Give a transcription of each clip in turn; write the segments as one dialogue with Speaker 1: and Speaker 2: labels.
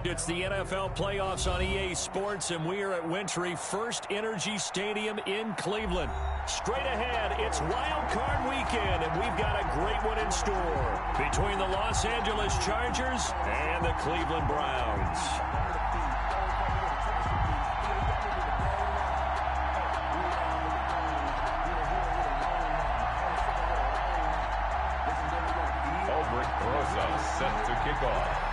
Speaker 1: It's the NFL playoffs on EA Sports, and we are at Wintry First Energy Stadium in Cleveland. Straight ahead, it's Wildcard weekend, and we've got a great one in store between the Los Angeles Chargers and the Cleveland Browns.
Speaker 2: Set to kick off.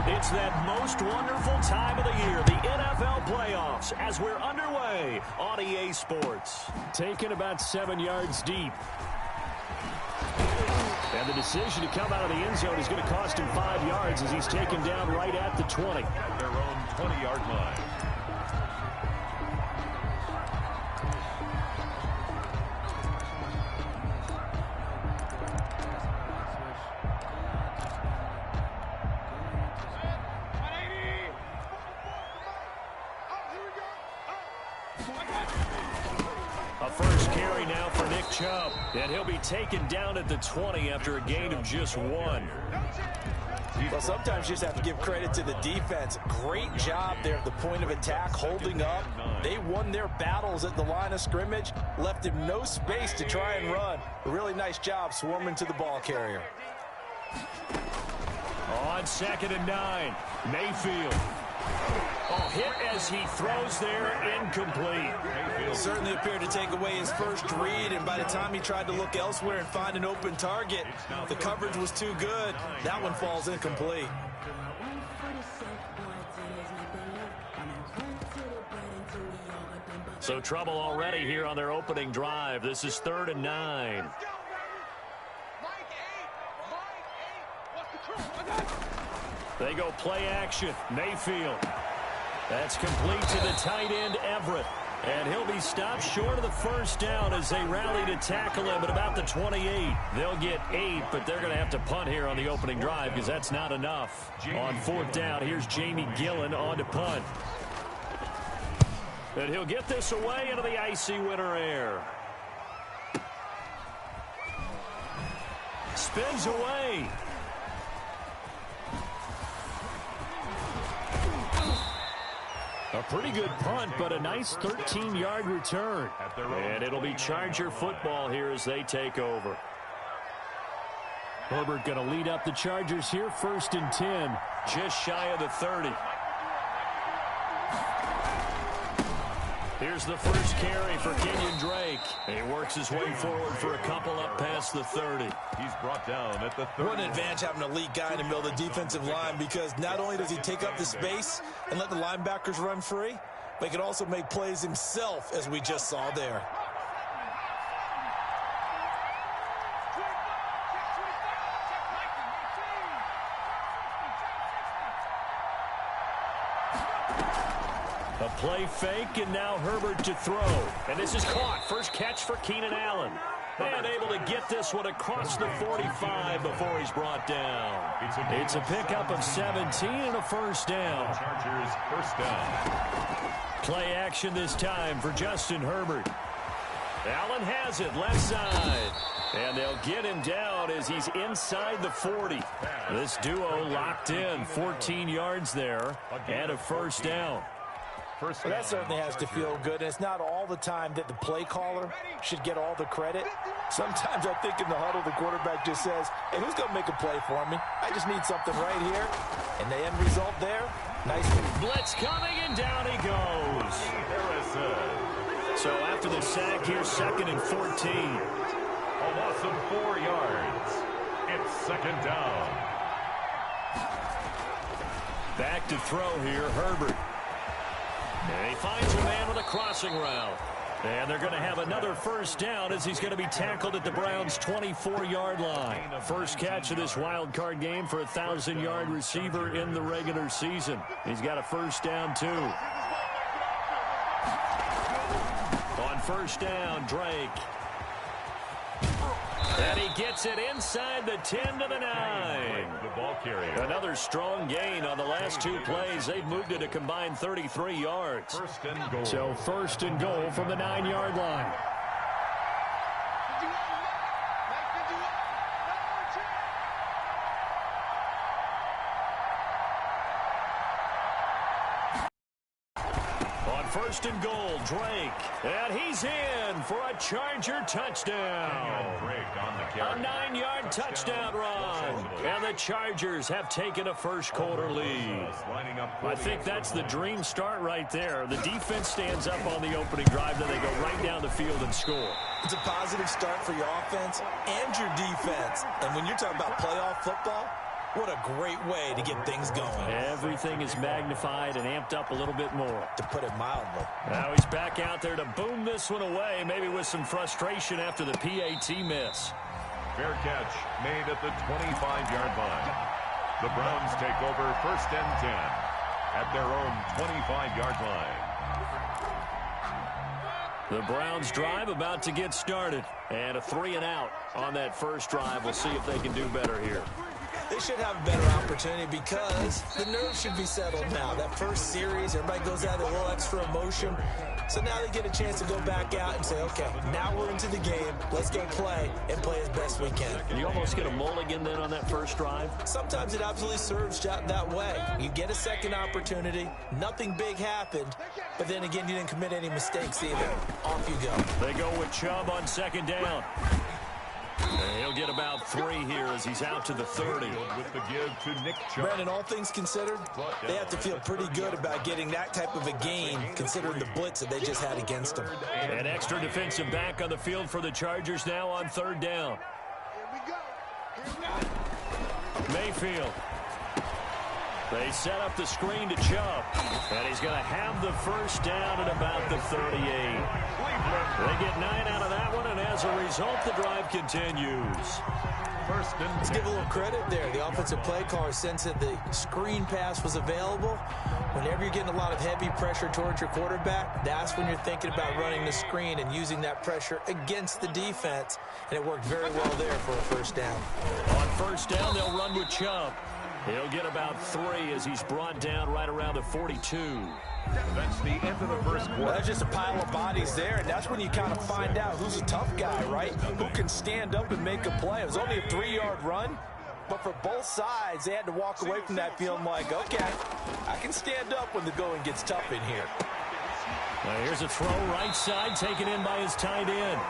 Speaker 1: It's that most wonderful time of the year, the NFL playoffs, as we're underway on EA Sports. Taken about 7 yards deep. And the decision to come out of the end zone is going to cost him 5 yards as he's taken down right at the 20.
Speaker 2: At their own 20-yard line.
Speaker 1: A first carry now for Nick Chubb, and he'll be taken down at the 20 after a gain of just 1.
Speaker 3: Well, sometimes you just have to give credit to the defense. Great job there at the point of attack, holding up. They won their battles at the line of scrimmage, left him no space to try and run. A really nice job swarming to the ball carrier.
Speaker 1: On 2nd and 9, Mayfield. Oh, hit as he throws there, incomplete.
Speaker 3: Certainly appeared to take away his first read, and by the time he tried to look elsewhere and find an open target, the coverage was too good. That one falls incomplete.
Speaker 1: So trouble already here on their opening drive. This is 3rd and 9. They go play action. Mayfield. That's complete to the tight end, Everett. And he'll be stopped short of the first down as they rally to tackle him at about the 28. They'll get 8, but they're going to have to punt here on the opening drive because that's not enough. On 4th down, here's Jamie Gillen on to punt. And he'll get this away into the icy winter air. Spins away. A pretty good punt, but a nice 13-yard return. And it'll be Charger football here as they take over. Herbert going to lead up the Chargers here, 1st and 10, just shy of the 30. Here's the first carry for Kenyon Drake. He works his way forward for a couple up past the 30.
Speaker 2: He's brought down at the 30.
Speaker 3: What an advantage having an elite guy in the middle of the defensive line, because not only does he take up the space and let the linebackers run free, but he can also make plays himself, as we just saw there.
Speaker 1: A play fake, and now Herbert to throw. And this is caught. First catch for Keenan Allen. And able to get this one across the 45 before he's brought down. It's a pickup of 17 and a first down.
Speaker 2: Chargers first down.
Speaker 1: Play action this time for Justin Herbert. Allen has it, left side. And they'll get him down as he's inside the 40. This duo locked in, 14 yards there, and a first down.
Speaker 3: Well, that certainly has to feel good, and it's not all the time that the play caller should get all the credit. Sometimes I think in the huddle, the quarterback just says, hey, who's going to make a play for me? I just need something right here. And the end result there, nice.
Speaker 1: Blitz coming, and down he goes. So after the sack here, 2nd and 14.
Speaker 2: A loss of 4 yards. It's 2nd down.
Speaker 1: Back to throw here, Herbert. And he finds a man with a crossing route. And they're going to have another first down as he's going to be tackled at the Browns' 24-yard line. First catch of this wild card game for a 1,000-yard receiver in the regular season. He's got a first down, too. On first down, Drake. And he gets it inside the 10 to the 9.
Speaker 2: The ball carrier.
Speaker 1: Another strong gain on the last 2 plays. They've moved it a combined 33 yards.
Speaker 2: First and goal.
Speaker 1: So 1st and goal from the 9-yard line. first and goal, Drake. And he's in for a Charger touchdown. A 9-yard touchdown run. And the Chargers have taken a first-quarter lead. I think that's the dream start right there. The defense stands up on the opening drive, then they go right down the field and score.
Speaker 3: It's a positive start for your offense and your defense. And when you're talking about playoff football, what a great way to get things going.
Speaker 1: Everything is magnified and amped up a little bit more,
Speaker 3: to put it mildly.
Speaker 1: Now he's back out there to boom this one away, maybe with some frustration after the PAT miss.
Speaker 2: Fair catch made at the 25-yard line. The Browns take over first and 10 at their own 25-yard line.
Speaker 1: The Browns drive about to get started. And a 3-and-out on that first drive. We'll see if they can do better here.
Speaker 3: They should have a better opportunity because the nerves should be settled now. That first series, everybody goes out with a little extra emotion. So now they get a chance to go back out and say, okay, now we're into the game. Let's go play and play as best we can.
Speaker 1: And you almost get a mulligan then on that first drive?
Speaker 3: Sometimes it absolutely serves that way. You get a second opportunity. Nothing big happened. But then again, you didn't commit any mistakes either. Off you go.
Speaker 1: They go with Chubb on second down. And he'll get about 3 here as he's out to the 30.
Speaker 2: With the give to Nick Chubb.
Speaker 3: Brandon, all things considered, they have to feel pretty good about getting that type of a gain, considering the blitz that they just had against them.
Speaker 1: An extra defensive back on the field for the Chargers now on third down. Mayfield. They set up the screen to Chubb. And he's going to have the first down at about the 38. They get 9 out of that one, and as a result, the drive continues.
Speaker 3: Let's give a little credit there. The offensive play caller sensed that the screen pass was available. Whenever you're getting a lot of heavy pressure towards your quarterback, that's when you're thinking about running the screen and using that pressure against the defense. And it worked very well there for a first down.
Speaker 1: On first down, they'll run with Chubb. He'll get about 3 as he's brought down right around the 42.
Speaker 2: That's the end of the first quarter.
Speaker 3: That's just a pile of bodies there, and that's when you kind of find out who's a tough guy, right? Who can stand up and make a play. It was only a 3-yard run, but for both sides, they had to walk away from that feeling like, okay, I can stand up when the going gets tough in here.
Speaker 1: Now here's a throw right side, taken in by his tight end.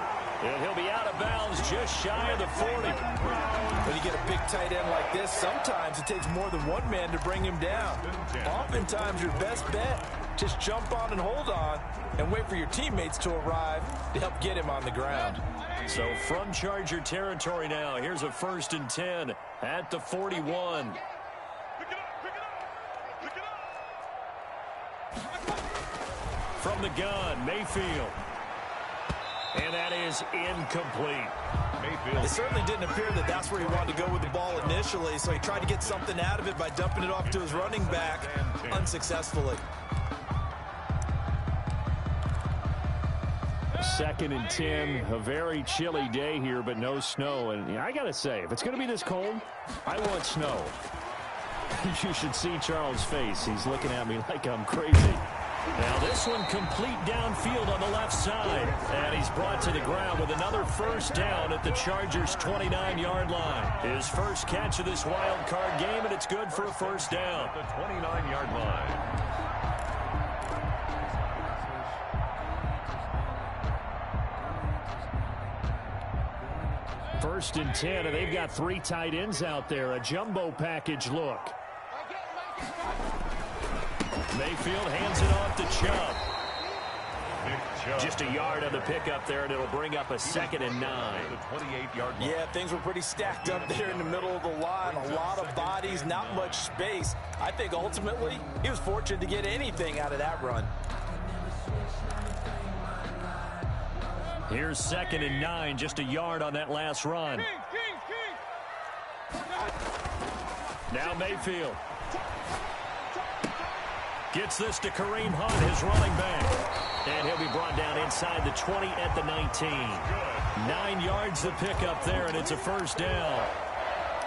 Speaker 1: And he'll be out of bounds just shy of the 40.
Speaker 3: When you get a big tight end like this, sometimes it takes more than one man to bring him down. Oftentimes, your best bet, just jump on and hold on and wait for your teammates to arrive to help get him on the ground.
Speaker 1: So from Charger territory now, here's a first and 10 at the 41. From the gun, Mayfield. And that is incomplete.
Speaker 3: It certainly didn't appear that that's where he wanted to go with the ball initially, so he tried to get something out of it by dumping it off to his running back unsuccessfully.
Speaker 1: Second and 10, a very chilly day here, but no snow. And I got to say, if it's going to be this cold, I want snow. You should see Charles' face. He's looking at me like I'm crazy. Now this one complete downfield on the left side. And he's brought to the ground with another first down at the Chargers' 29-yard line. His first catch of this wild card game, and it's good for a first down.
Speaker 2: The 29-yard line.
Speaker 1: First and 10, and they've got 3 tight ends out there. A jumbo package look. Mayfield hands it off to Chubb. Just a yard on the pickup there, and it'll bring up a 2nd and 9.
Speaker 3: Yeah, things were pretty stacked up there in the middle of the line. A lot of bodies, not much space. I think ultimately he was fortunate to get anything out of that run.
Speaker 1: Here's 2nd and 9, just a yard on that last run. Now Mayfield. Gets this to Kareem Hunt, his running back. And he'll be brought down inside the 20 at the 19. 9 yards the pickup there, and it's a first down.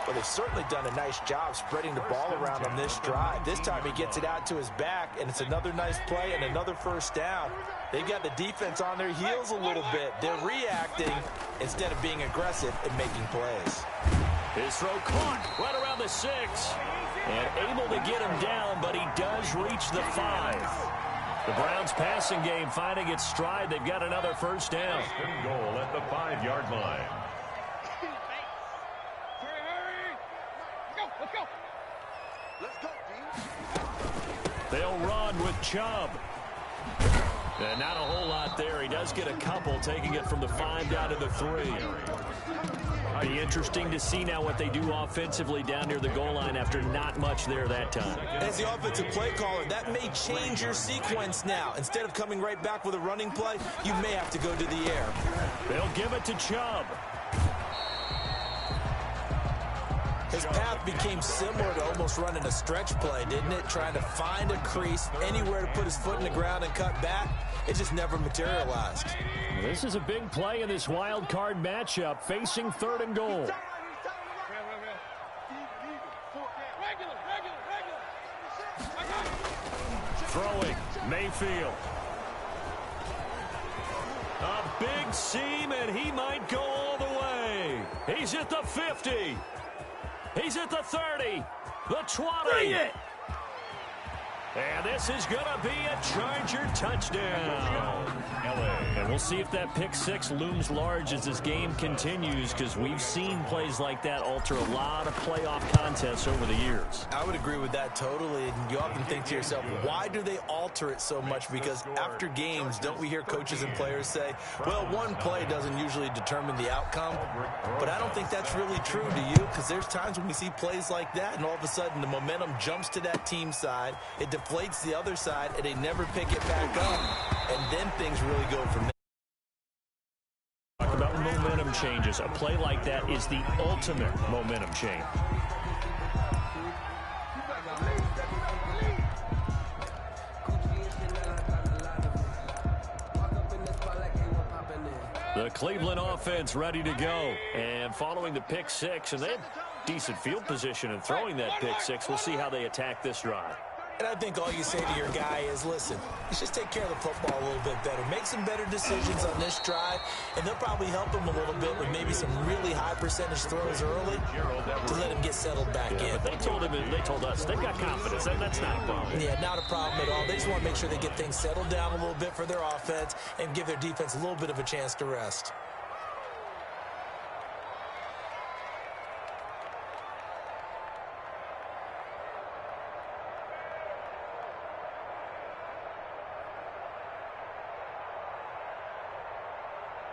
Speaker 3: Well, they've certainly done a nice job spreading the ball around on this drive. This time he gets it out to his back, and it's another nice play and another first down. They've got the defense on their heels a little bit. They're reacting instead of being aggressive and making plays.
Speaker 1: His throw caught right around the 6. And able to get him down, but he does reach the 5. The Browns passing game finding its stride. They've got another first down.
Speaker 2: First and goal at the 5-yard line.
Speaker 1: They'll run with Chubb. And not a whole lot there. He does get a couple, taking it from the 5 down to the 3. Be interesting to see now what they do offensively down near the goal line after not much there that time.
Speaker 3: As the offensive play caller, that may change your sequence now. Instead of coming right back with a running play, you may have to go to the air.
Speaker 1: They'll give it to Chubb.
Speaker 3: His path became similar to almost running a stretch play, didn't it? Trying to find a crease, anywhere to put his foot in the ground and cut back. It just never materialized.
Speaker 1: This is a big play in this wild card matchup, facing 3rd and goal. Throwing, Mayfield. A big seam, and he might go all the way. He's at the 50. He's at the 30, the 20. Bring it! And this is going to be a Charger touchdown. And we'll see if that pick 6 looms large as this game continues, because we've seen plays like that alter a lot of playoff contests over the years.
Speaker 3: I would agree with that totally. And you often think to yourself, why do they alter it so much? Because after games, don't we hear coaches and players say, well, one play doesn't usually determine the outcome. But I don't think that's really true, do you? Because there's times when we see plays like that, and all of a sudden the momentum jumps to that team side. It deflates the other side, and they never pick it back up. And then things really go from there.
Speaker 1: Talk about momentum changes. A play like that is the ultimate momentum change. The Cleveland offense ready to go. And following the pick 6, and they have decent field position in throwing that pick 6. We'll see how they attack this drive.
Speaker 3: And I think all you say to your guy is, listen, let's just take care of the football a little bit better. Make some better decisions on this drive, and they'll probably help him a little bit with maybe some really high percentage throws early to let him get settled back in.
Speaker 1: But they told him, and they told us, they've got confidence, and that's not a problem.
Speaker 3: Yeah, not a problem at all. They just want to make sure they get things settled down a little bit for their offense and give their defense a little bit of a chance to rest.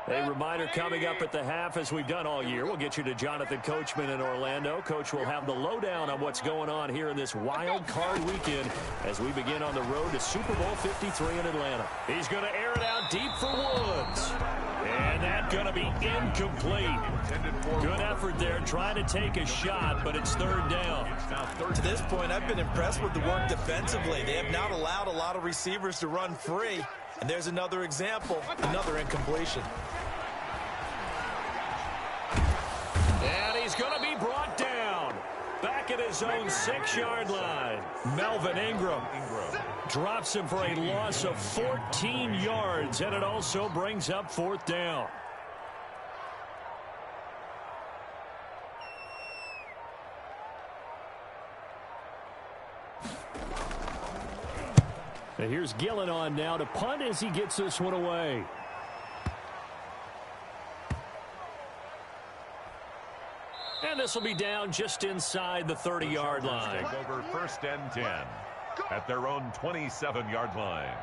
Speaker 1: A reminder coming up at the half, as we've done all year. We'll get you to Jonathan Coachman in Orlando. Coach will have the lowdown on what's going on here in this wild card weekend as we begin on the road to Super Bowl 53 in Atlanta. He's going to air it out deep for Woods. And that's going to be incomplete. Good effort there trying to take a shot, but it's 3rd down.
Speaker 3: To this point, I've been impressed with the work defensively. They have not allowed a lot of receivers to run free. And there's another example, another incompletion.
Speaker 1: And he's going to be brought down. Back at his own 6-yard line. Melvin Ingram drops him for a loss of 14 yards, and it also brings up 4th down. And here's Gillen on now to punt as he gets this one away. And this will be down just inside the 30-yard line.
Speaker 2: Take over 1st and 10 at their own 27-yard line.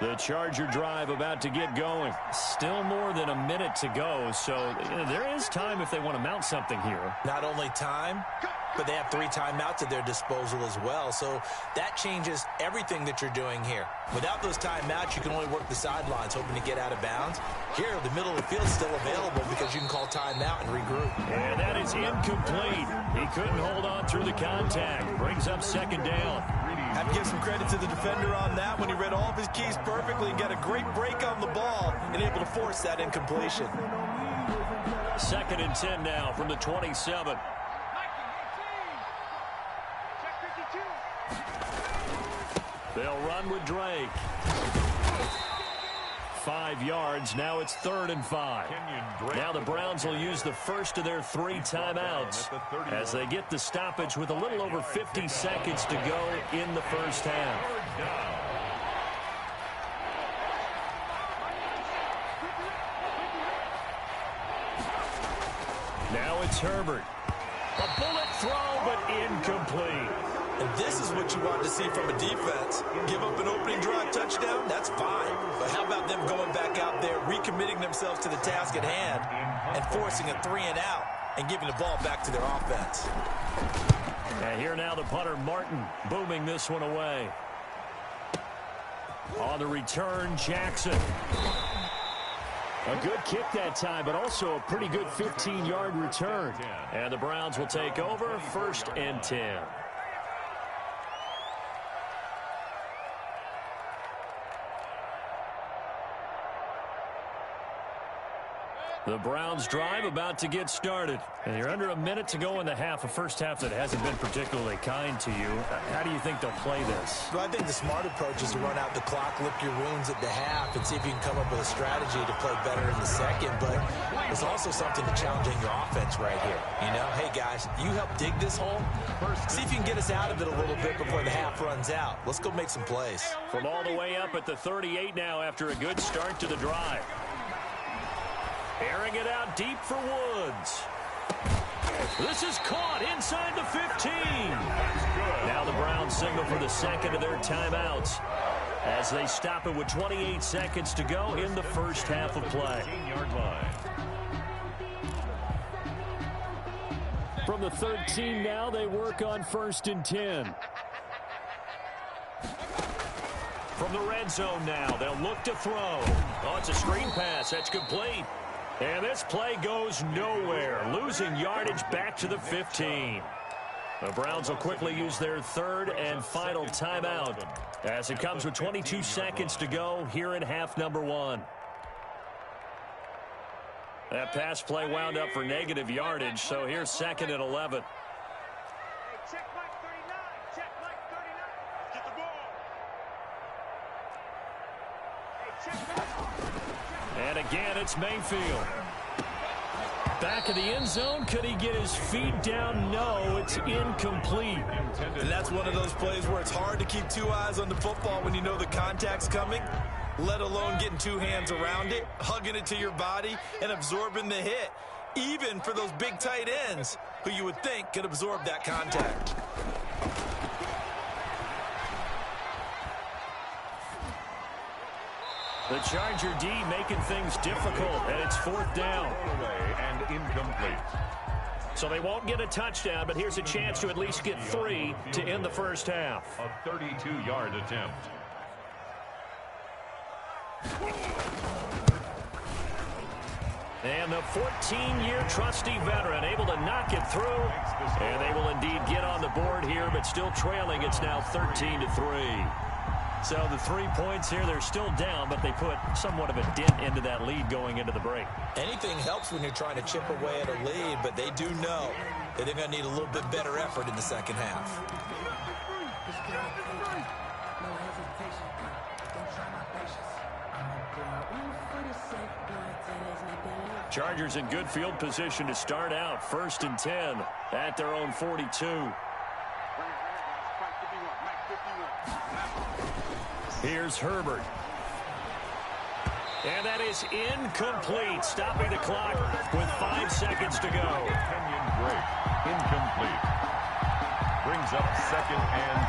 Speaker 1: The Charger drive about to get going. Still more than a minute to go, so there is time if they want to mount something here.
Speaker 3: Not only time, but they have 3 timeouts at their disposal as well, so that changes everything that you're doing here. Without those timeouts, you can only work the sidelines, hoping to get out of bounds. Here, the middle of the field is still available because you can call timeout and regroup.
Speaker 1: And that is incomplete. He couldn't hold on through the contact. Brings up 2nd down.
Speaker 3: Have to give some credit to the defender on that when he read all of his keys perfectly and got a great break on the ball and able to force that incompletion.
Speaker 1: 2nd and 10 now from the 27. They'll run with Drake. 5 yards. Now it's 3rd and 5. Now the Browns will use the first of their 3 timeouts as they get the stoppage with a little over 50 seconds to go in the first half. Now it's Herbert. A bullet throw, but incomplete.
Speaker 3: And this is what you want to see from a defense. Give up an opening drive touchdown, that's fine. But how about them going back out there, recommitting themselves to the task at hand, and forcing a 3-and-out and giving the ball back to their offense.
Speaker 1: And here now the punter, Martin, booming this one away. On the return, Jackson. A good kick that time, but also a pretty good 15-yard return. And the Browns will take over, 1st and 10. The Browns drive about to get started. And you're under a minute to go in the half, a first half that hasn't been particularly kind to you. How do you think they'll play this?
Speaker 3: Well, I think the smart approach is to run out the clock, lick your wounds at the half, and see if you can come up with a strategy to play better in the second. But there's also something to challenging your offense right here. You know, hey, guys, you help dig this hole. See if you can get us out of it a little bit before the half runs out. Let's go make some plays.
Speaker 1: From all the way up at the 38 now after a good start to the drive. Airing it out deep for Woods. This is caught inside the 15. Now the Browns signal for the second of their timeouts as they stop it with 28 seconds to go in the first half of play. From the 13 now, they work on 1st and 10. From the red zone now, they'll look to throw. Oh, it's a screen pass. That's complete. And this play goes nowhere, losing yardage back to the 15. The Browns will quickly use their 3rd and final timeout as it comes with 22 seconds to go here in half number 1. That pass play wound up for negative yardage, so here's 2nd and 11.
Speaker 4: Check Mike 39. Check Mike 39. Get the ball. Hey, check Mike.
Speaker 1: And again, it's Mayfield. Back of the end zone. Could he get his feet down? No, it's incomplete.
Speaker 3: And that's one of those plays where it's hard to keep 2 eyes on the football when you know the contact's coming, let alone getting 2 hands around it, hugging it to your body, and absorbing the hit, even for those big tight ends who you would think could absorb that contact.
Speaker 1: The Charger D making things difficult, and it's 4th down.
Speaker 2: And incomplete.
Speaker 1: So they won't get a touchdown, but here's a chance to at least get 3 to end the first half.
Speaker 2: A 32-yard attempt.
Speaker 1: And the 14-year trusty veteran able to knock it through. And they will indeed get on the board here, but still trailing. It's now 13-3. So the 3 points here, they're still down, but they put somewhat of a dent into that lead going into the break.
Speaker 3: Anything helps when you're trying to chip away at a lead, but they do know that they're going to need a little bit better effort in the second half.
Speaker 1: Chargers in good field position to start out. 1st and 10 at their own 42. Here's Herbert. And that is incomplete, stopping the clock with 5 seconds to go.
Speaker 2: Kenyon Drake, incomplete. Brings up 2nd and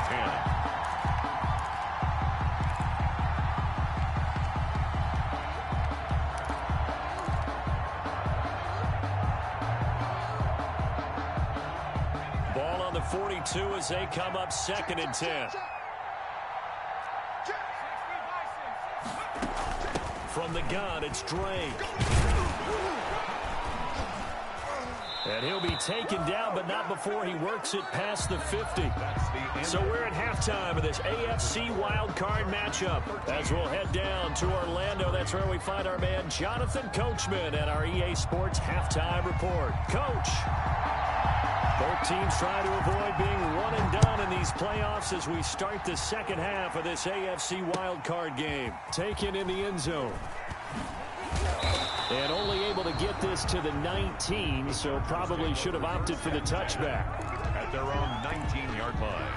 Speaker 2: 10.
Speaker 1: Ball on the 42 as they come up 2nd and 10. From the gun, it's Drake. And he'll be taken down, but not before he works it past the 50. So we're at halftime of this AFC Wildcard matchup. As we'll head down to Orlando, that's where we find our man Jonathan Coachman at our EA Sports Halftime Report. Coach. Both teams trying to avoid being one and done in these playoffs as we start the second half of this AFC Wildcard game. Taken in the end zone. And only able to get this to the 19, so probably should have opted for the touchback.
Speaker 2: At their own 19-yard line.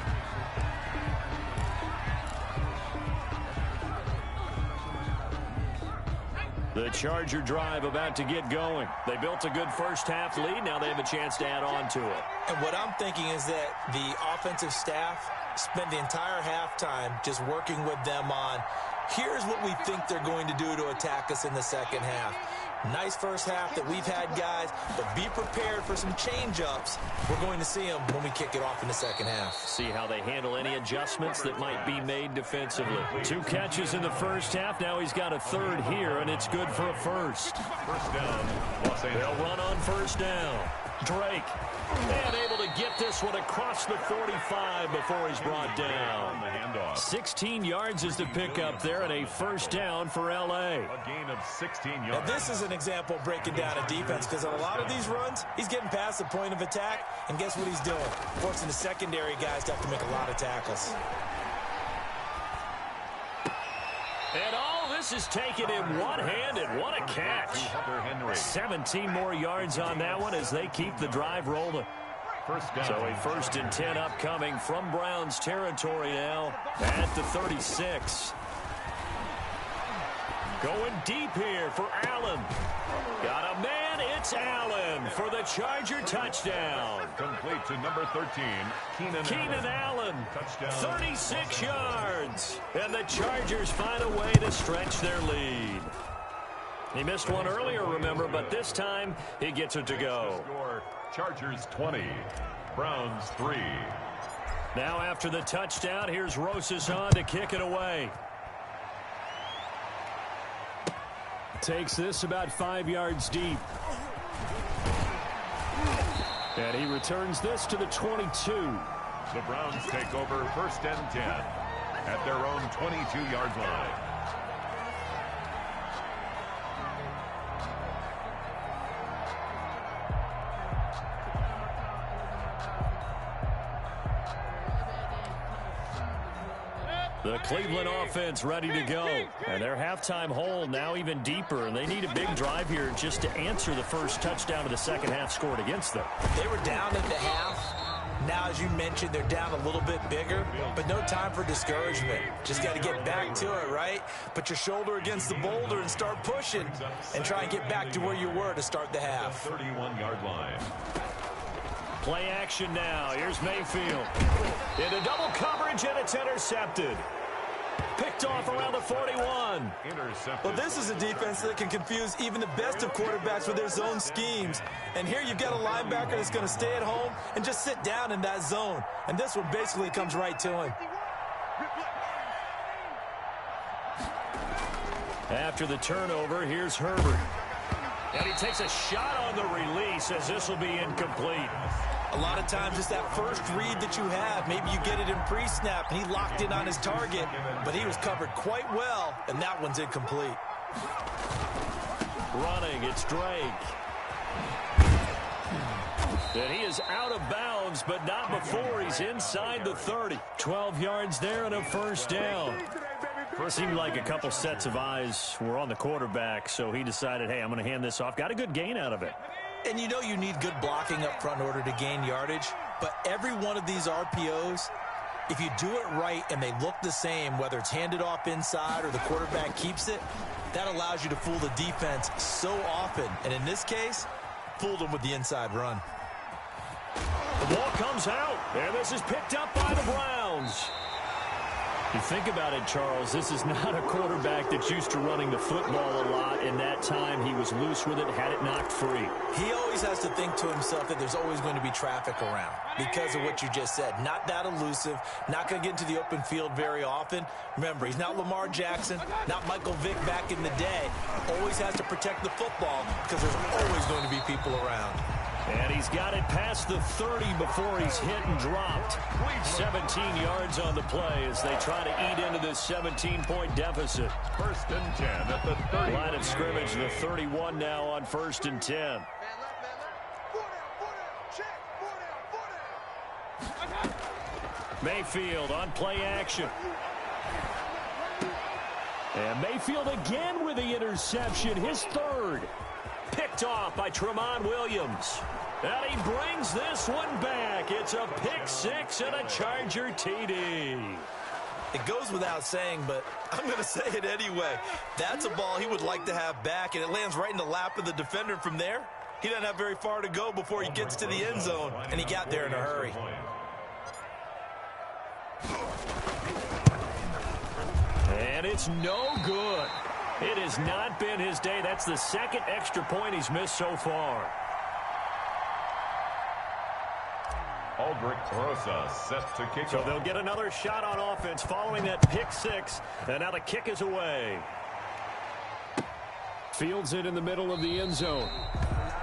Speaker 1: The Charger drive about to get going. They built a good first-half lead. Now they have a chance to add on to it.
Speaker 3: And what I'm thinking is that the offensive staff spent the entire halftime just working with them on, here's what we think they're going to do to attack us in the second half. Nice first half that we've had, guys, but be prepared for some change-ups. We're going to see them when we kick it off in the second half.
Speaker 1: See how they handle any adjustments that might be made defensively. 2 catches in the first half. Now he's got a third here, and it's good for a first.
Speaker 2: First down, Los Angeles.
Speaker 1: They'll run on first down. Drake. And able to get this one across the 45 before he's brought down. 16 yards is the pickup there, and a first down for L.A.
Speaker 2: A gain of 16 yards.
Speaker 3: Now, this is an example of breaking down a defense, because on a lot of these runs, he's getting past the point of attack, and guess what he's doing? Forcing the secondary guys to have to make a lot of tackles.
Speaker 1: And all this is taken in one-handed. What a catch. 17 more yards on that one as they keep the drive rolling.
Speaker 2: First down.
Speaker 1: So a 1st and 10 upcoming from Browns territory now at the 36. Going deep here for Allen. Got a man, it's Allen for the Charger touchdown.
Speaker 2: Complete to number 13,
Speaker 1: Keenan Allen,
Speaker 2: Touchdown.
Speaker 1: 36 yards. And the Chargers find a way to stretch their lead. He missed one earlier, remember, but this time he gets it to go.
Speaker 2: Score, Chargers 20, Browns 3.
Speaker 1: Now after the touchdown, here's Rosas on to kick it away. Takes this about 5 yards deep. And he returns this to the 22.
Speaker 2: The Browns take over 1st and 10 at their own 22-yard line.
Speaker 1: The Cleveland offense ready to go. And their halftime hole now even deeper. And they need a big drive here just to answer the first touchdown of the second half scored against them.
Speaker 3: They were down at the half. Now, as you mentioned, they're down a little bit bigger, but no time for discouragement. Just got to get back to it, right? Put your shoulder against the boulder and start pushing and try and get back to where you were to start the half.
Speaker 2: 31-yard line.
Speaker 1: Play action now. Here's Mayfield. Into double coverage, and it's intercepted. Picked off around the 41.
Speaker 2: Intercepted.
Speaker 3: Well, this is a defense that can confuse even the best of quarterbacks with their zone schemes. And here you've got a linebacker that's going to stay at home and just sit down in that zone. And this one basically comes right to him.
Speaker 1: After the turnover, here's Herbert. And he takes a shot on the release as this will be incomplete.
Speaker 3: A lot of times it's that first read that you have. Maybe you get it in pre-snap, and he locked in on his target, but he was covered quite well, and that one's incomplete.
Speaker 1: Running, it's Drake. And he is out of bounds, but not before he's inside the 30. 12 yards there and a first down. Seemed like a couple sets of eyes were on the quarterback, so he decided, hey, I'm going to hand this off. Got a good gain out of it.
Speaker 3: And you know you need good blocking up front in order to gain yardage, but every one of these RPOs, if you do it right and they look the same, whether it's handed off inside or the quarterback keeps it, that allows you to fool the defense so often. And in this case, fooled them with the inside run.
Speaker 1: The ball comes out, and this is picked up by the Browns. You think about it, Charles, this is not a quarterback that's used to running the football a lot. In that time, he was loose with it, had it knocked free.
Speaker 3: He always has to think to himself that there's always going to be traffic around because of what you just said. Not that elusive, not going to get into the open field very often. Remember, he's not Lamar Jackson, not Michael Vick back in the day. Always has to protect the football because there's always going to be people around.
Speaker 1: And he's got it past the 30 before he's hit and dropped. 17 yards on the play as they try to eat into this 17-point deficit.
Speaker 2: 1st and 10 at the 30.
Speaker 1: Line of scrimmage, the 31 now on 1st and 10. Mayfield on play action. And Mayfield again with the interception, his third. Picked off by Tramon Williams. And he brings this one back. It's a pick six and a Charger TD.
Speaker 3: It goes without saying, but I'm going to say it anyway. That's a ball he would like to have back, and it lands right in the lap of the defender. From there, he doesn't have very far to go before he gets to the end zone, and he got there in a hurry.
Speaker 1: And it's no good. It has not been his day. That's the second extra point he's missed so far.
Speaker 2: Aldrich Rosa set to kick
Speaker 1: So
Speaker 2: off.
Speaker 1: they'll get another shot on offense following that pick six. And now the kick is away. Fields it in the middle of the end zone.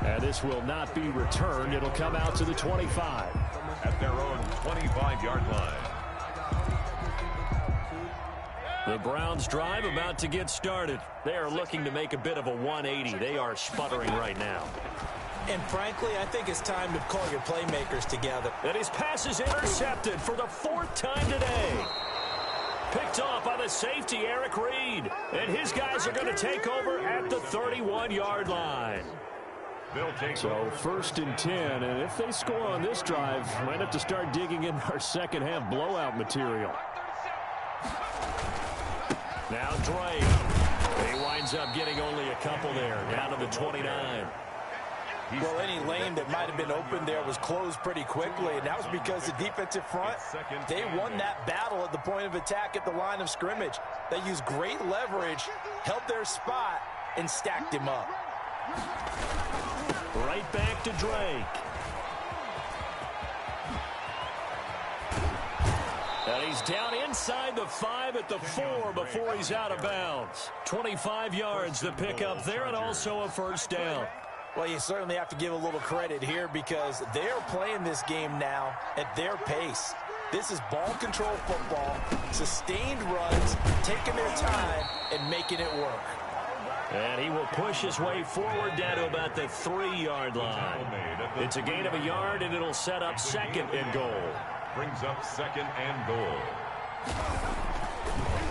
Speaker 1: And this will not be returned. It'll come out to the 25.
Speaker 2: At their own 25-yard line.
Speaker 1: The Browns drive about to get started. They are looking to make a bit of a 180. They are sputtering right now.
Speaker 3: And frankly, I think it's time to call your playmakers together.
Speaker 1: And his pass is intercepted for the fourth time today. Picked off by the safety, Eric Reed. And his guys are going to take over at the 31-yard line. So 1st and 10, and if they score on this drive, might have to start digging in our second half blowout material. Now Drake. He winds up getting only a couple there, down to the 29.
Speaker 3: Well, any lane that might have been open there was closed pretty quickly, and that was because the defensive front, they won that battle at the point of attack at the line of scrimmage. They used great leverage, held their spot, and stacked him up.
Speaker 1: Right back to Drake. And he's down inside the 5 at the 4 before he's out of bounds. 25 yards to pick up there, and also a first down.
Speaker 3: Well, you certainly have to give a little credit here because they're playing this game now at their pace. This is ball control football, sustained runs, taking their time, and making it work.
Speaker 1: And he will push his way forward down to about the 3-yard line. It's a gain of a yard, and it'll set up 2nd and goal.
Speaker 2: Brings up 2nd and goal.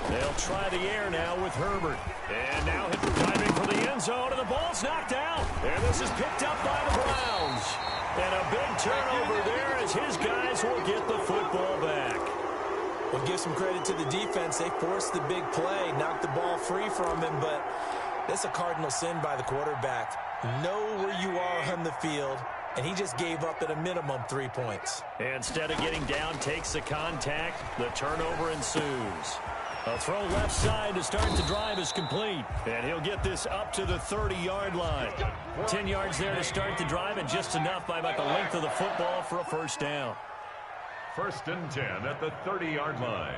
Speaker 1: They'll try the air now with Herbert. And now diving for the end zone, and the ball's knocked out. And this is picked up by the Browns. And a big turnover there as his guys will get the football back.
Speaker 3: We'll give some credit to the defense. They forced the big play, knocked the ball free from him, but that's a cardinal sin by the quarterback. Know where you are on the field, and he just gave up at a minimum 3 points.
Speaker 1: Instead of getting down, takes the contact. The turnover ensues. A throw left side to start the drive is complete. And he'll get this up to the 30-yard line. 10 yards there to start the drive, and just enough by about the length of the football for a first down.
Speaker 2: 1st and 10 at the 30-yard line.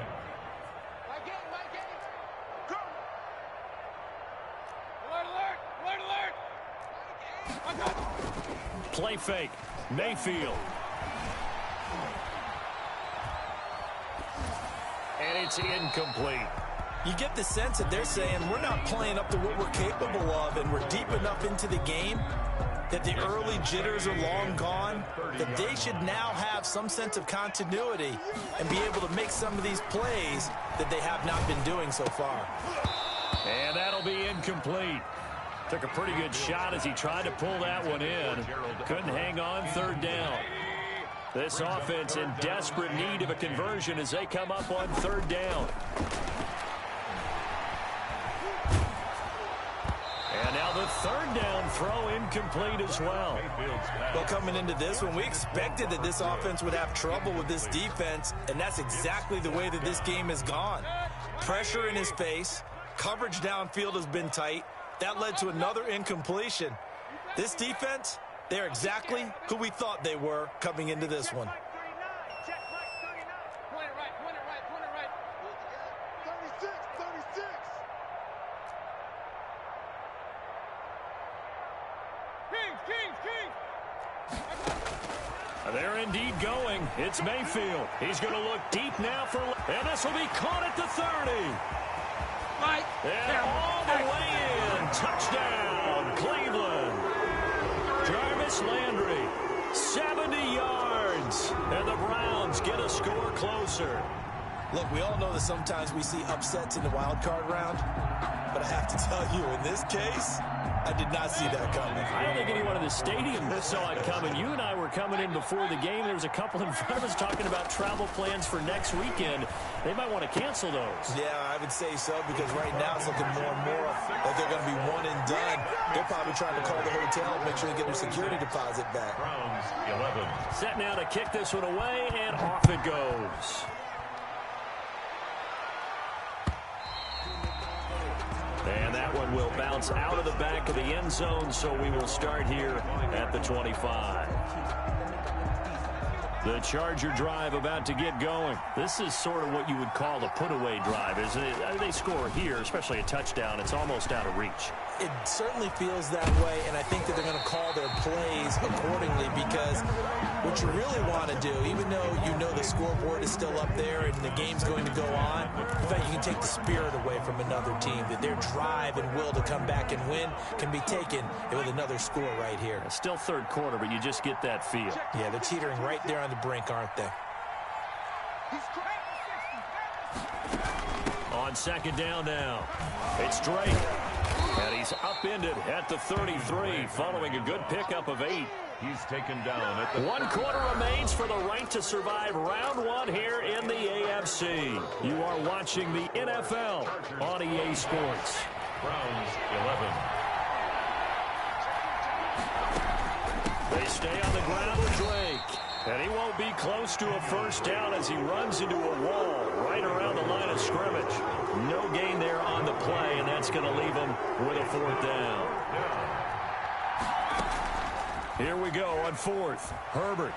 Speaker 1: Play fake. Mayfield. And it's incomplete.
Speaker 3: You get the sense that they're saying we're not playing up to what we're capable of, and we're deep enough into the game that the early jitters are long gone, that they should now have some sense of continuity and be able to make some of these plays that they have not been doing so far.
Speaker 1: And that'll be incomplete. Took a pretty good shot as he tried to pull that one in. Couldn't hang on 3rd down. This offense in desperate need of a conversion as they come up on 3rd down. And now the 3rd down throw incomplete as well.
Speaker 3: Well, coming into this one, we expected that this offense would have trouble with this defense, and that's exactly the way that this game has gone. Pressure in his face, coverage downfield has been tight. That led to another incompletion. This defense, they're exactly who we thought they were coming into this one.
Speaker 1: They're indeed going. It's Mayfield. He's going to look deep now for, and this will be caught at the 30. And all the way in. Touchdown, Cleveland. Jarvis Landry, 70 yards. yards. And the Browns get a score closer.
Speaker 3: Look, we all know that sometimes we see upsets in the wild card round, but I have to tell you, in this case, I did not see that coming.
Speaker 1: I don't think anyone in the stadium saw it coming. You and I were coming in before the game. There was a couple in front of us talking about travel plans for next weekend. They might want to cancel those.
Speaker 3: Yeah, I would say so, because right now it's looking more and more like they're going to be one and done. They're probably trying to call the hotel and make sure they get their security deposit back.
Speaker 2: Browns 11.
Speaker 1: Set now to kick this one away, and off it goes. And that one will bounce out of the back of the end zone, so we will start here at the 25. The Charger drive about to get going. This is sort of what you would call a put-away drive, isn't it? They score here, especially a touchdown. It's almost out of reach.
Speaker 3: It certainly feels that way, and I think that they're going to call their plays accordingly, because what you really want to do, even though you know the scoreboard is still up there and the game's going to go on, in fact, you can take the spirit away from another team, that their drive and will to come back and win can be taken with another score right here.
Speaker 1: It's still third quarter, but you just get that feel.
Speaker 3: Yeah, they're teetering right there on the brink, aren't they?
Speaker 1: On second down now, it's Drake. And he's upended at the 33, following a good pickup of 8.
Speaker 2: He's taken down at the
Speaker 1: 1 quarter remains for the right to survive round 1 here in the AFC. You are watching the NFL on EA Sports.
Speaker 2: Browns 11.
Speaker 1: They stay on the ground with Drake. And he won't be close to a first down as he runs into a wall right around the line of scrimmage. No gain there on the play, and that's going to leave him with a 4th down. Here we go on 4th. Herbert.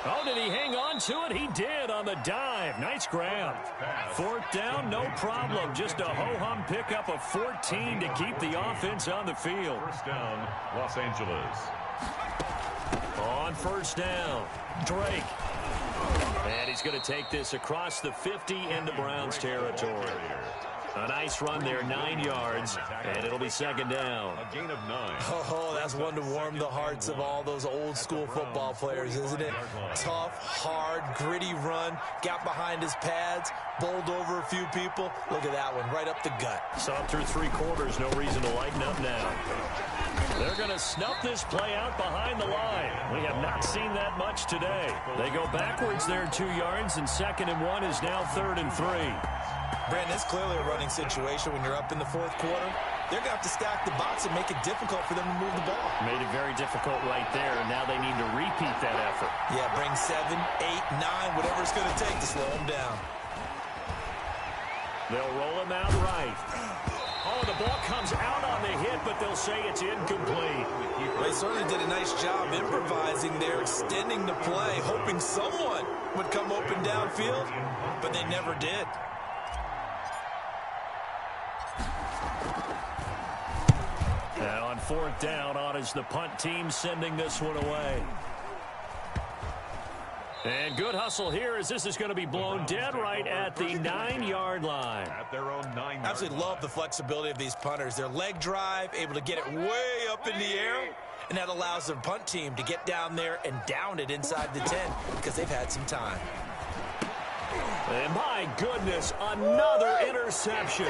Speaker 1: Oh, did he hang on to it? He did on the dive. Nice grab. 4th down, no problem. Just a ho-hum pickup of 14 to keep the offense on the field.
Speaker 2: First down, Los Angeles.
Speaker 1: On first down, Drake. And he's going to take this across the 50 into Browns territory. A nice run there, 9 yards, and it'll be second down.
Speaker 2: A gain of 9.
Speaker 3: Oh, that's one to warm the hearts of all those old school football players, isn't it? Tough, hard, gritty run, got behind his pads, bowled over a few people. Look at that one, right up the gut.
Speaker 1: Saw through 3 quarters, no reason to lighten up now. They're going to snuff this play out behind the line. We have not seen that much today. They go backwards there 2 yards, and 2nd and 1 is now 3rd and 3.
Speaker 3: Brandon, it's clearly a running situation when you're up in the 4th quarter. They're going to have to stack the box and make it difficult for them to move the ball.
Speaker 1: Made it very difficult right there, and now they need to repeat that effort.
Speaker 3: Yeah, bring 7, 8, 9, whatever it's going to take to slow them down.
Speaker 1: They'll roll him out right. Oh, the ball comes out on the hit, but they'll say it's incomplete.
Speaker 3: They certainly did a nice job improvising there, extending the play, hoping someone would come open downfield, but they never did.
Speaker 1: And on 4th down, on is the punt team sending this one away. And good hustle here as this is going to be blown dead right at the 9-yard line.
Speaker 2: At their own 9-yard
Speaker 3: Absolutely love the flexibility of these punters. Their leg drive, able to get it way up in the air, and that allows their punt team to get down there and down it inside the 10 because they've had some time.
Speaker 1: And my goodness, another interception.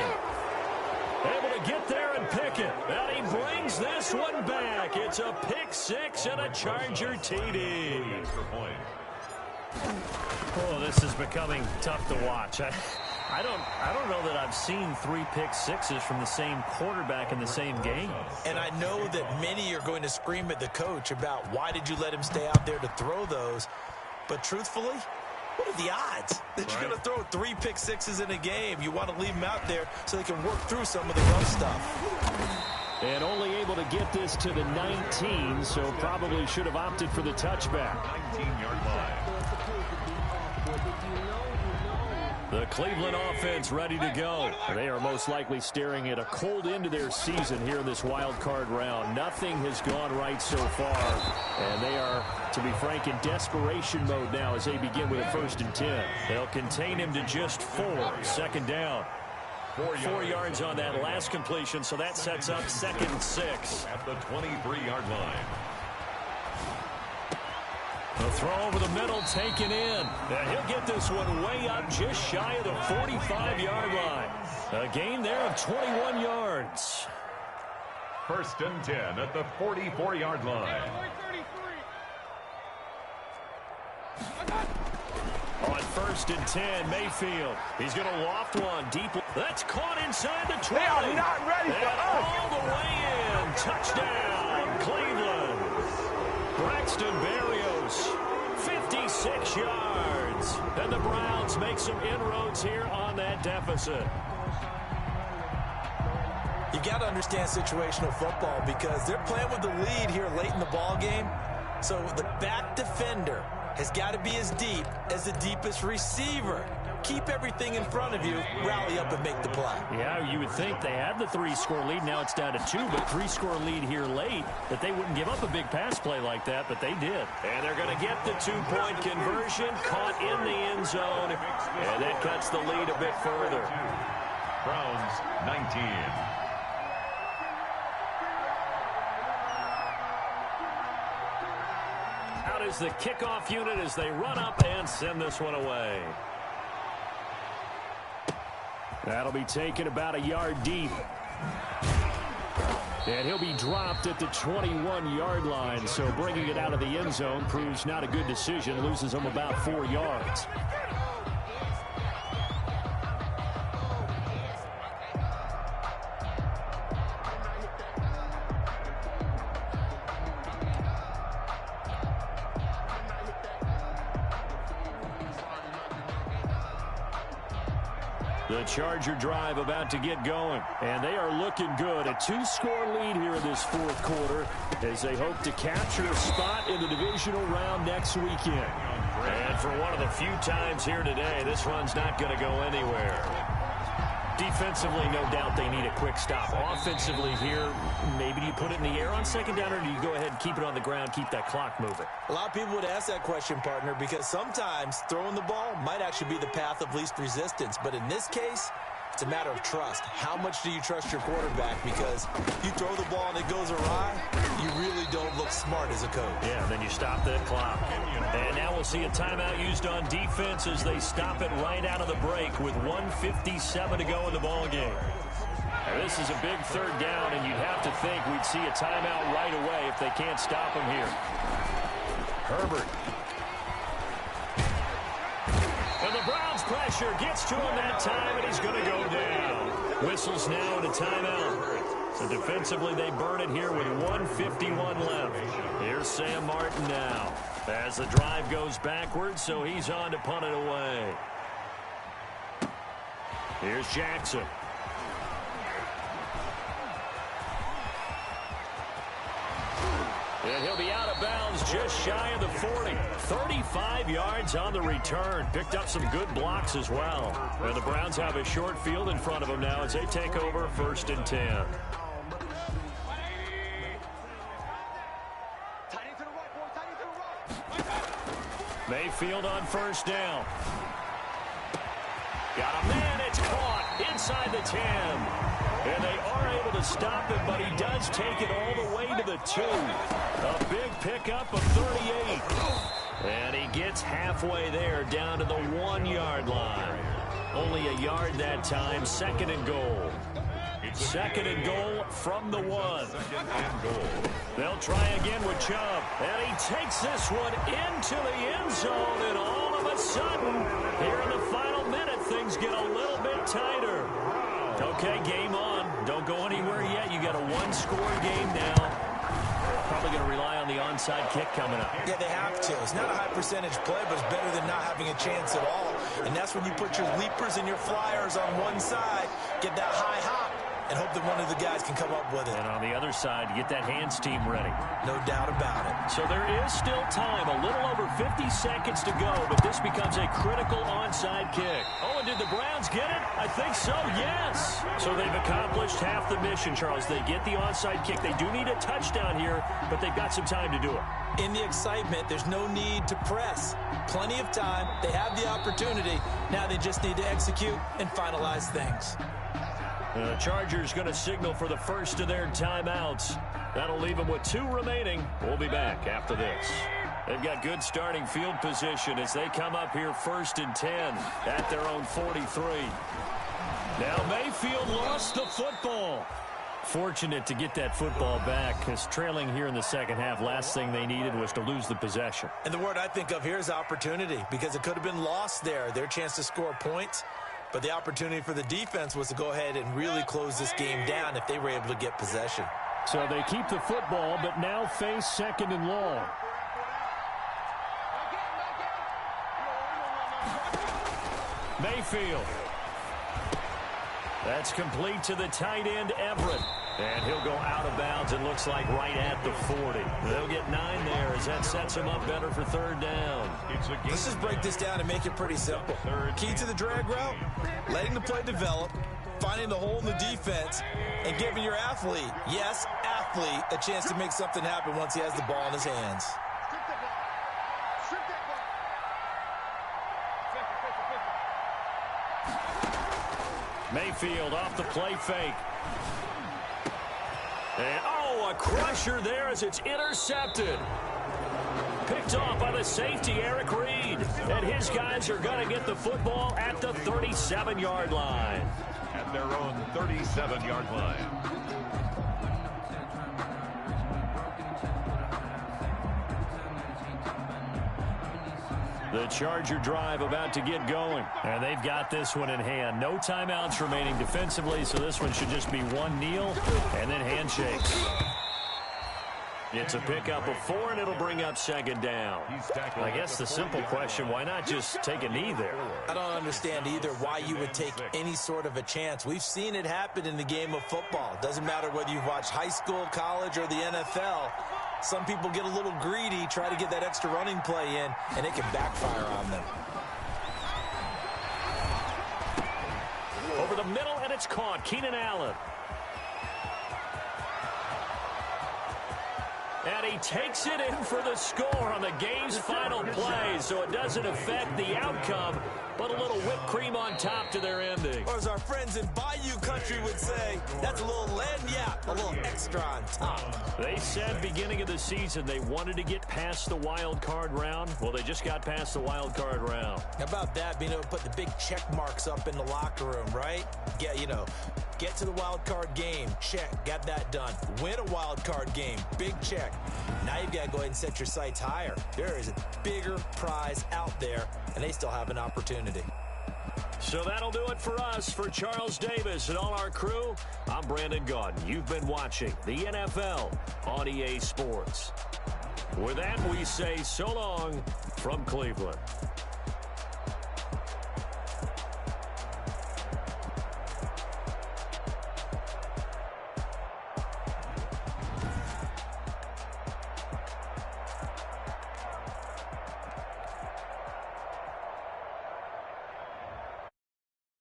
Speaker 1: Able to get there and pick it. And he brings this one back. It's a pick 6 and a Charger TD. Oh, this is becoming tough to watch. I don't know that I've seen 3 pick 6s from the same quarterback in the same game.
Speaker 3: And I know that many are going to scream at the coach about why did you let him stay out there to throw those. But truthfully, what are the odds that you're going to throw 3 pick 6s in a game? You want to leave them out there so they can work through some of the rough stuff.
Speaker 1: And only able to get this to the 19, so probably should have opted for the touchback.
Speaker 2: 19-yard line.
Speaker 1: The Cleveland offense ready to go. They are most likely staring at a cold end to their season here in this wild card round. Nothing has gone right so far. And they are, to be frank, in desperation mode now as they begin with a 1st and 10. They'll contain him to just 4. 2nd down. 4 yards on that last completion, so that sets up 2nd and 6.
Speaker 2: At the 23-yard line.
Speaker 1: The throw over the middle taken in. And he'll get this one way up just shy of the 45-yard line. A gain there of 21 yards.
Speaker 2: 1st and 10 at the 44-yard line.
Speaker 1: On 1st and 10, Mayfield. He's going to loft one deep. That's caught inside the 20.
Speaker 3: They are not ready for
Speaker 1: and
Speaker 3: us.
Speaker 1: all the way in. Touchdown, Cleveland. Braxton Berrios, 56 yards. And the Browns make some inroads here on that deficit.
Speaker 3: You got to understand situational football because they're playing with the lead here late in the ball game. So the back defender has got to be as deep as the deepest receiver. Keep everything in front of you, rally up and make the play.
Speaker 1: Yeah, you would think they had the 3-score lead. Now it's down to 2, but 3-score lead here late, that they wouldn't give up a big pass play like that, but they did. And they're going to get the 2-point conversion, caught in the end zone, and that cuts the lead a bit further.
Speaker 2: Browns 19.
Speaker 1: Out is the kickoff unit as they run up and send this one away. That'll be taken about a yard deep. And he'll be dropped at the 21-yard line, so bringing it out of the end zone proves not a good decision, loses him about 4 yards. The Charger drive about to get going, and they are looking good. A 2-score lead here in this 4th quarter as they hope to capture a spot in the divisional round next weekend. And for one of the few times here today, this one's not going to go anywhere. Defensively, no doubt they need a quick stop. Offensively here, maybe do you put it in the air on 2nd down, or do you go ahead and keep it on the ground, keep that clock moving?
Speaker 3: A lot of people would ask that question, partner, because sometimes throwing the ball might actually be the path of least resistance. But in this case, it's a matter of trust. How much do you trust your quarterback? Because you throw the ball and it goes awry, you really don't look smart as a coach.
Speaker 1: Yeah, then you stop that clock. And now we'll see a timeout used on defense as they stop it right out of the break with 1:57 to go in the ball game. Now, this is a big 3rd down, and you'd have to think we'd see a timeout right away if they can't stop him here. Herbert. And the Browns pressure gets to him that time, and he's going to go down. Whistles now and a timeout. So defensively, they burn it here with 1:51 left. Here's Sam Martin now as the drive goes backwards, so he's on to punt it away. Here's Jackson. And he'll be out of bounds just shy of the 40. 35 yards on the return. Picked up some good blocks as well. And the Browns have a short field in front of them now as they take over 1st and 10. Mayfield on 1st down. Got a man, it's caught inside the 10. And they are able to stop him, but he does take it all the way to the 2. A big pickup of 38. And he gets halfway there, down to the 1-yard line. Only a yard that time, 2nd and goal. 2nd and goal from the 1. They'll try again with Chubb. And he takes this one into the end zone, and all of a sudden, here in the final minute, things get a little bit tighter. Okay, game on. Don't go anywhere yet. You got a 1-score game now. Probably going to rely on the onside kick coming up.
Speaker 3: Yeah, they have to. It's not a high percentage play, but it's better than not having a chance at all. And that's when you put your leapers and your flyers on one side, get that high hop, and hope that one of the guys can come up with it.
Speaker 1: And on the other side, get that hands team ready.
Speaker 3: No doubt about it.
Speaker 1: So there is still time, a little over 50 seconds to go, but this becomes a critical onside kick. Oh, and did the Browns get it? I think so, yes. So they've accomplished half the mission, Charles. They get the onside kick. They do need a touchdown here, but they've got some time to do it.
Speaker 3: In the excitement, there's no need to press. Plenty of time. They have the opportunity. Now they just need to execute and finalize things.
Speaker 1: The Chargers going to signal for the first of their timeouts. That'll leave them with 2 remaining. We'll be back after this. They've got good starting field position as they come up here 1st and 10 at their own 43. Now Mayfield lost the football. Fortunate to get that football back because trailing here in the second half, last thing they needed was to lose the possession.
Speaker 3: And the word I think of here is opportunity, because it could have been lost there, their chance to score points. But the opportunity for the defense was to go ahead and really close this game down if they were able to get possession.
Speaker 1: So they keep the football, but now face 2nd and long. Mayfield. That's complete to the tight end, Everett. And he'll go out of bounds, it looks like right at the 40. They'll get 9 there as that sets them up better for 3rd down.
Speaker 3: Let's just break this down and make it pretty simple. Key to the drag route, letting the play develop, finding the hole in the defense, and giving your athlete, yes, athlete, a chance to make something happen once he has the ball in his hands.
Speaker 1: Mayfield off the play fake. And, a crusher there as it's intercepted. Picked off by the safety, Eric Reed. And his guys are going to get the football at the 37-yard line.
Speaker 2: At their own 37-yard line.
Speaker 1: The Charger drive about to get going. And they've got this one in hand. No timeouts remaining defensively, so this one should just be one kneel and then handshakes. It's a pickup of 4, and it'll bring up 2nd down. I guess the simple question, why not just take a knee there?
Speaker 3: I don't understand either why you would take any sort of a chance. We've seen it happen in the game of football. Doesn't matter whether you've watched high school, college, or the NFL. Some people get a little greedy, try to get that extra running play in, and it can backfire on them.
Speaker 1: Over the middle, and it's caught. Keenan Allen. And he takes it in for the score on the game's final play, so it doesn't affect the outcome, but a little whipped cream on top to their ending.
Speaker 3: Or as our friends in Bayou Country would say, that's a little lagniappe, a little extra on top.
Speaker 1: They said beginning of the season they wanted to get past the wild card round. Well, they just got past the wild card round.
Speaker 3: How about that, being able to put the big check marks up in the locker room, right? Get to the wild card game, check, got that done. Win a wild card game, big check. Now you've got to go ahead and set your sights higher. There is a bigger prize out there, and they still have an opportunity.
Speaker 1: So that'll do it for us. For Charles Davis and all our crew, I'm Brandon Gaudin. You've been watching the NFL on EA Sports. With that, we say so long from Cleveland.